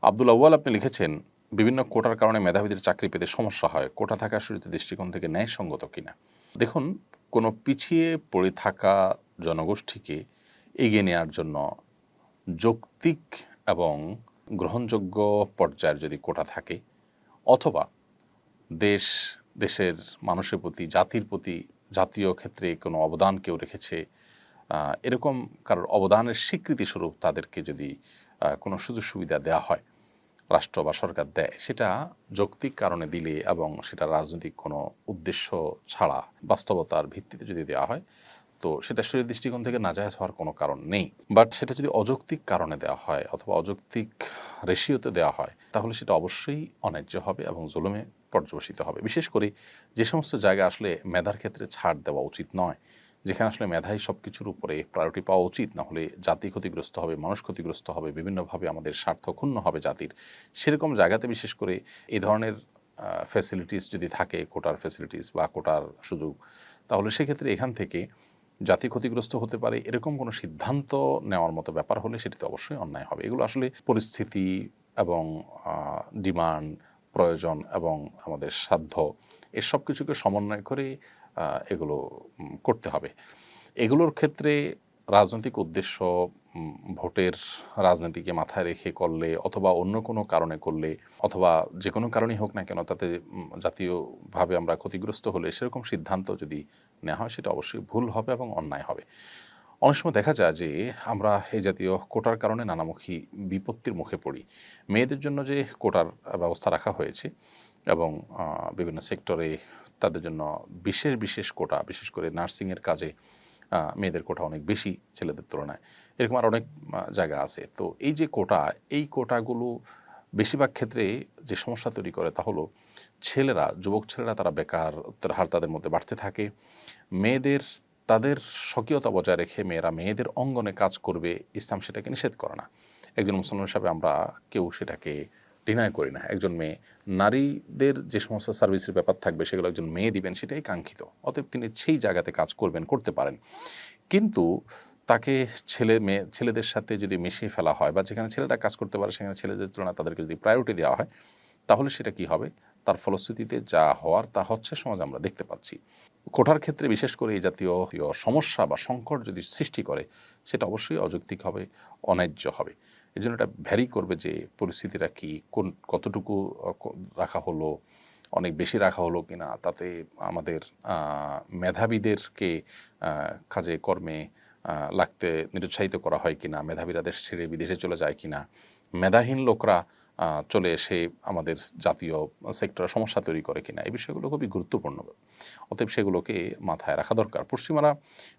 আব্দুল আউয়াল আপনি লিখেছেন, বিভিন্ন কোটার কারণে মেধাবীদের চাকরি পেতে সমস্যা হয়। কোটা থাকা শুরুতে দৃষ্টিকোণ থেকে ন্যায়সঙ্গত কিনা? দেখুন, কোনো পিছিয়ে পড়ে থাকা জনগোষ্ঠীকে এগিয়ে নেয়ার জন্য যৌক্তিক এবং গ্রহণযোগ্য পর্যায়ের যদি কোটা থাকে, অথবা দেশের মানুষের প্রতি, জাতির প্রতি, জাতীয় ক্ষেত্রে কোনো অবদান কেউ রেখেছে, এরকম কারোর অবদানের স্বীকৃতিস্বরূপ তাদেরকে যদি কোনো সুযোগ সুবিধা দেওয়া হয়, রাষ্ট্র বা সরকার দেয়, সেটা যৌক্তিক কারণে দিলে এবং সেটা রাজনৈতিক কোনো উদ্দেশ্য ছাড়া বাস্তবতার ভিত্তিতে যদি দেওয়া হয়, তো সেটা শরীয়ত দৃষ্টিকোণ থেকে নাজায়েজ হওয়ার কোনো কারণ নেই। বাট সেটা যদি অযৌক্তিক কারণে দেওয়া হয় অথবা অযৌক্তিক রেশিওতে দেওয়া হয়, তাহলে সেটা অবশ্যই অন্যায্য হবে এবং জুলুমে পর্যবসিত হবে। বিশেষ করে যে সমস্ত জায়গায় আসলে মেধার ক্ষেত্রে ছাড় দেওয়া উচিত নয়, যেখানে আসলে মেধাই সব কিছুর উপরে প্রায়োরিটি পাওয়া উচিত, না হলে জাতি ক্ষতিগ্রস্ত হবে, মানুষ ক্ষতিগ্রস্ত হবে, বিভিন্নভাবে আমাদের স্বার্থ ক্ষুণ্ণ হবে জাতির। সেরকম জায়গাতে বিশেষ করে এই ধরনের ফ্যাসিলিটিস যদি থাকে, কোটার ফ্যাসিলিটিস বা কোটার সুযোগ, তাহলে সেক্ষেত্রে এখান থেকে জাতি ক্ষতিগ্রস্ত হতে পারে এরকম কোনো সিদ্ধান্ত নেওয়ার মতো ব্যাপার হলে সেটিতে অবশ্যই অন্যায় হবে। এগুলো আসলে পরিস্থিতি এবং ডিমান্ড, প্রয়োজন এবং আমাদের সাধ্য, এসব কিছুকে সমন্বয় করে এগুলো করতে হবে। এগুলোর ক্ষেত্রে রাজনৈতিক উদ্দেশ্য, ভোটের রাজনীতিকে মাথায় রেখে করলে অথবা অন্য কোনো কারণে করলে অথবা যে কোনো কারণেই হোক না কেন, তাতে জাতীয়ভাবে আমরা ক্ষতিগ্রস্ত হলে সেরকম সিদ্ধান্ত যদি নেওয়া হয়, সেটা অবশ্যই ভুল হবে এবং অন্যায় হবে। অনেক সময় দেখা যায় যে আমরা এই জাতীয় কোটার কারণে নানামুখী বিপত্তির মুখে পড়ি। মেয়েদের জন্য যে কোটার ব্যবস্থা রাখা হয়েছে এবং বিভিন্ন সেক্টরে তাদের জন্য বিশেষ কোটা, বিশেষ করে নার্সিংয়ের কাজে মেয়েদের কোটা অনেক বেশি ছেলেদের তুলনায়। এরকম আর অনেক জায়গা আছে। তো এই যে কোটা, এই কোটাগুলো বেশিরভাগ ক্ষেত্রে যে সমস্যা তৈরি করে তা হলো যুবক ছেলেরা তারা বেকারত্বের হার তাদের মধ্যে বাড়তে থাকে। মেয়েদের তাদের স্বকীয়তা বজায় রেখে মেয়েরা মেয়েদের অঙ্গনে কাজ করবে, ইসলাম সেটাকে নিষেধ করে না। একজন মুসলমান হিসাবে আমরা কেউ সেটাকে ডিনাই করি না। একজন মেয়ে, নারীদের যে সমস্ত সার্ভিসের ব্যাপার থাকবে সেগুলো একজন মেয়ে দিবেন, সেটাই কাঙ্ক্ষিত। অতএব তিনি সেই জায়গাতে কাজ করবেন, করতে পারেন। কিন্তু তাকে ছেলেদের সাথে যদি মিশিয়ে ফেলা হয় বা যেখানে ছেলেরা কাজ করতে পারে সেখানে ছেলেদের তুলনায় তাদেরকে যদি প্রায়োরিটি দেওয়া হয়, তাহলে সেটা কি হবে? তার ফলশ্রুতিতে যা হওয়ার তা হচ্ছে, সমাজে আমরা দেখতে পাচ্ছি। কোটার ক্ষেত্রে বিশেষ করে এই জাতীয় সমস্যা বা সংকট যদি সৃষ্টি করে, সেটা অবশ্যই অযৌক্তিক হবে, অন্যায্য হবে। এজন্য এটা ভ্যারি করবে যে পরিস্থিতিটা কি, কতটুকু রাখা হলো, অনেক বেশি রাখা হলো কিনা, তাতে আমাদের মেধাবীদেরকে কাজে কর্মে লাগতে নিরুৎসাহিত করা হয় কিনা, মেধাবীরা দেশ ছেড়ে বিদেশে চলে যায় কিনা, মেধাহীন লোকরা চলে এসে আমাদের জাতীয় সেক্টরে সমস্যা তৈরি করে কিনা, এই বিষয়গুলো খুবই গুরুত্বপূর্ণ। অতএব সেগুলোকে মাথায় রাখা দরকার। পশ্চিমারা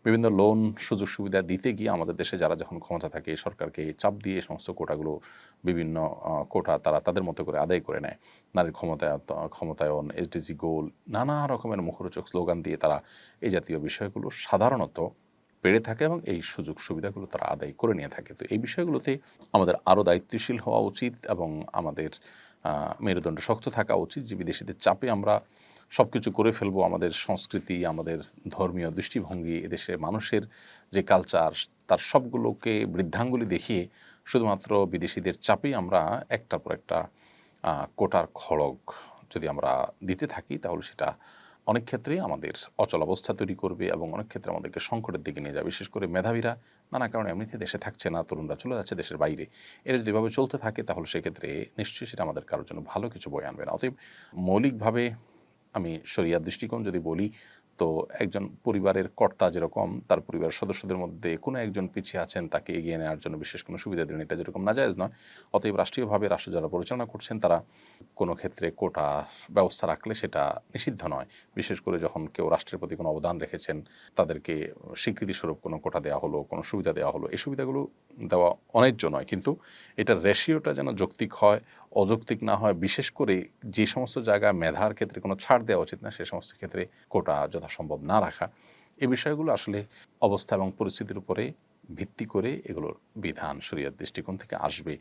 বিভিন্ন লোন, সুযোগ সুবিধা দিতে গিয়ে আমাদের দেশে যারা যখন ক্ষমতা থাকে, সরকারকে চাপ দিয়ে এই সমস্ত কোটাগুলো, বিভিন্ন কোটা তারা তাদের মতো করে আদায় করে নেয়। নারীর ক্ষমতায়ন, এসডিজি গোল, নানা রকমের মুখরোচক স্লোগান দিয়ে তারা এই জাতীয় বিষয়গুলো সাধারণত পেরে থাকে এবং এই সুযোগ সুবিধাগুলো তারা আদায় করে নিয়ে থাকে। তো এই বিষয়গুলোতে আমাদের আরও দায়িত্বশীল হওয়া উচিত এবং আমাদের মেরুদণ্ড শক্ত থাকা উচিত যে বিদেশিদের চাপে আমরা সব কিছু করে ফেলবো। আমাদের সংস্কৃতি, আমাদের ধর্মীয় দৃষ্টিভঙ্গি, এদেশের মানুষের যে কালচার, তার সবগুলোকে বৃদ্ধাঙ্গুলি দেখিয়ে শুধুমাত্র বিদেশিদের চাপেই আমরা একটার পর একটা কোটার খড়গ যদি আমরা দিতে থাকি, তাহলে সেটা অনেক ক্ষেত্রেই আমাদের অচলাবস্থা তৈরি করবে এবং অনেক ক্ষেত্রে আমাদেরকে সংকটের দিকে নিয়ে যাবে। বিশেষ করে মেধাবীরা নানা কারণে এমনিতে দেশে থাকছে না, তরুণরা চলে যাচ্ছে দেশের বাইরে। এরা যদি এভাবে চলতে থাকে, তাহলে সেক্ষেত্রে নিশ্চয়ই সেটা আমাদের কারোর জন্য ভালো কিছু বয়ে আনবে না। অতএব মৌলিকভাবে আমি শরিয়ার দৃষ্টিকোণ যদি বলি, তো একজন পরিবারের কর্তা যেরকম তার পরিবারের সদস্যদের মধ্যে কোনো একজন পিছিয়ে আছেন, তাকে এগিয়ে নেওয়ার জন্য বিশেষ কোনো সুবিধা দেবেন, এটা যেরকম নাজায়েজ নয়। অতএব রাষ্ট্রীয়ভাবে রাষ্ট্র যারা পরিচালনা করছেন, তারা কোনো ক্ষেত্রে কোটার ব্যবস্থা রাখলে সেটা নিষিদ্ধ নয়। বিশেষ করে যখন কেউ রাষ্ট্রের প্রতি কোনো অবদান রেখেছেন, তাদেরকে স্বীকৃতিস্বরূপ কোনো কোটা দেওয়া হলো, কোনো সুবিধা দেওয়া হলো, এই সুবিধাগুলো দেওয়া অন্যায্য নয়। কিন্তু এটার রেশিওটা যেন যৌক্তিক হয়, অযৌক্তিক না হয়। বিশেষ করে যে সমস্ত জায়গায় মেধার ক্ষেত্রে কোনো ছাড় দেওয়া উচিত না, সে সমস্ত ক্ষেত্রে কোটা যথাসম্ভব না রাখা। এই বিষয়গুলো আসলে অবস্থা এবং পরিস্থিতির উপরে ভিত্তি করে এগুলোর বিধান শরিয়ত দৃষ্টিকোণ থেকে আসবে।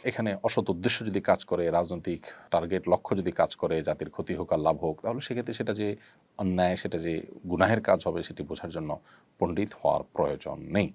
এখানে অসৎ উদ্দেশ্য যদি কাজ করে, রাজনৈতিক টার্গেট লক্ষ্য যদি কাজ করে, জাতির ক্ষতি হোক আর লাভ হোক, তাহলে সেক্ষেত্রে সেটা যে অন্যায়, সেটা যে গুনাহের কাজ হবে, সেটি বোঝার জন্য পণ্ডিত হওয়ার প্রয়োজন নেই।